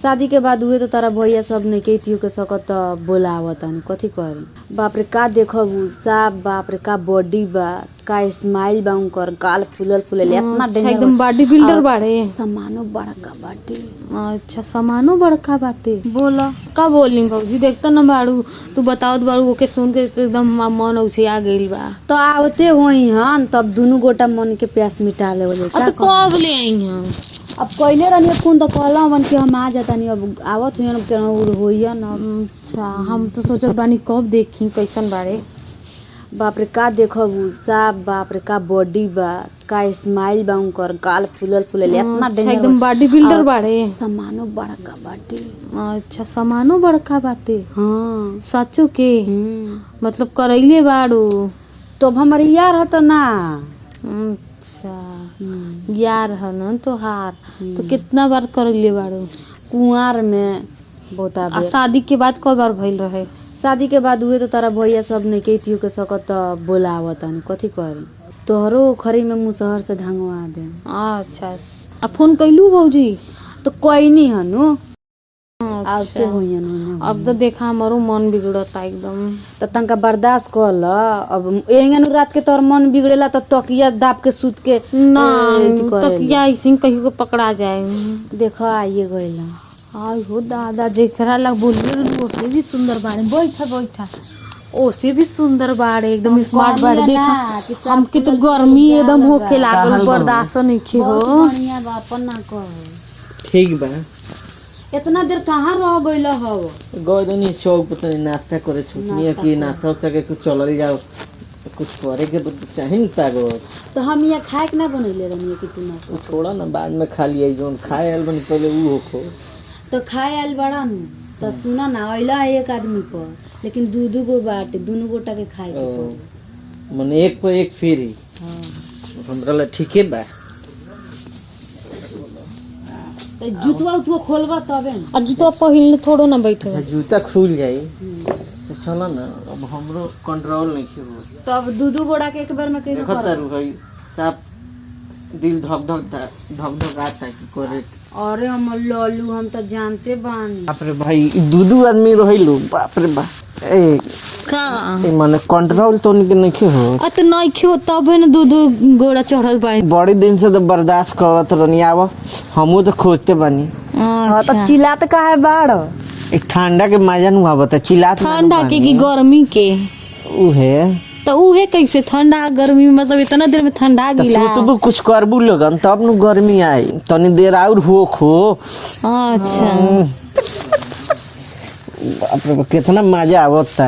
शादी के बाद हुए तो तारा भैया सब नहीं कहती के सकत बोलावतानी कथी करी। बाप रे का देखबू साफ, बाप रे का बॉडी बा, का स्माइल बा, उनकर गाल फूलल फूलल इतना डेंजर एकदम बॉडी बिल्डर बाड़े। सामानो बड़का बाटे। अच्छा सामानो बड़का बाटे। बोला का बोलनी भौजी, देखता न बाड़ू तू बताओ बाड़ू ओके सुन के एकदम मन उछिया गइल बा। तो आवते होई हन तब दुनु गोटा मन के प्यास मिटा लेवल। तो कब ले आई हम? अब पहले रहनी फोन तो कहला बन के हम आ जातानी, अब आवत हुई न होइया न। अच्छा हम तो सोचत बानी कब देखी कैसन बाड़े। बाप रे का देखबू साफ, बाप रे का बॉडी बा, का स्माइल बा, उनकर गाल फूलल फूलल इतना डेंजर एकदम बॉडी बिल्डर बाड़े। सामानो बड़का बाटे। अच्छा सामानो बड़का बाटे। हाँ सचो के मतलब करैले बाड़ू तो हमारे यार हत ना। अच्छा यार है न तोहार। तो कितना बार करैले बाड़ू? कुंवार में बहुत आ शादी के बाद कई बार भइल रहे? शादी के बाद हुए तो तारा भैया सब नहीं कहती के सकत बोलावतानी कथी करी। तोहरो खरी में मुसहर से ढंगवा दे। अच्छा आ फोन कैलू भौजी? तो कोई नहीं हनु अच्छा अब तो देखा हमारो मन बिगड़ता एकदम। तो तंका बर्दाश्त कर ल। अब एंगन रात के तोर मन बिगड़ेला तो तकिया दाब के सूत के ना तकिया ऐसे कहीं को पकड़ा जाए। देखो आइए गइला। आई हो दादा जेकरा लग बोलिए ओसे भी सुंदर बाड़े। बैठा बैठा ओसे भी सुंदर बाड़े एकदम स्मार्ट बाड़े। देखा हमके तो गर्मी एकदम होखे लागल बर्दाश्त नहीं हो। बढ़िया बा अपन ना कह। ठीक बा। इतना देर कहाँ रह गइल हो? गइदनी चौक पर तनी नाश्ता करे छुटनी कि नाश्ता सके कुछ चलल जाओ कुछ करे के चाही न तागो। तो हम यहाँ खाए के ना बनैले रहनी कि तू नाश्ता छोड़ा ना बाद में खा लिया जोन खाए आल बनी पहले ऊ होखो। तो खाए आइल बड़ा नु तो सुना ना अइला एक आदमी पर लेकिन दू गो बाटे दुनु गोटा के खाए के पड़ी। मने एक पर एक फ्री। हां हमरा ला ठीके बा। तो जूतवा खोलबा तबे न। आ जूता पहिन थोड़ो ना बैठो। अच्छा जूता खुल जाई तो चलो ना। अब हमरो कंट्रोल नहीं हो। तब दू गोड़ा के एक बार में के देखो तारू भाई साफ दिल धक धक आता कि करे। अरे हम लल्लू हम तो जानते बानी। बाप रे भाई दू आदमी रहिलु बाप रे बा। ए का माने कंट्रोल तो नहीं हो। आ तो नहीं खियो तब न दू गोड़ा चढ़ल बाड़ी। बड़ी दिन से तो बर्दाश्त करत रहनी। आव हमहू तो खोजते बानी। हां तो चिल्लात काहे बाड़? एक ठंडा के मजा नु आवत चिल्लात ठंडा के कि गर्मी के? उहे तो उहे कैसे ठंडा गर्मी में मतलब इतना देर में ठंडा गिला। तो तू कुछ करबू लगन तब नु गर्मी आई तनी देर और होखो। अच्छा बाप रे कितना मजा आवता।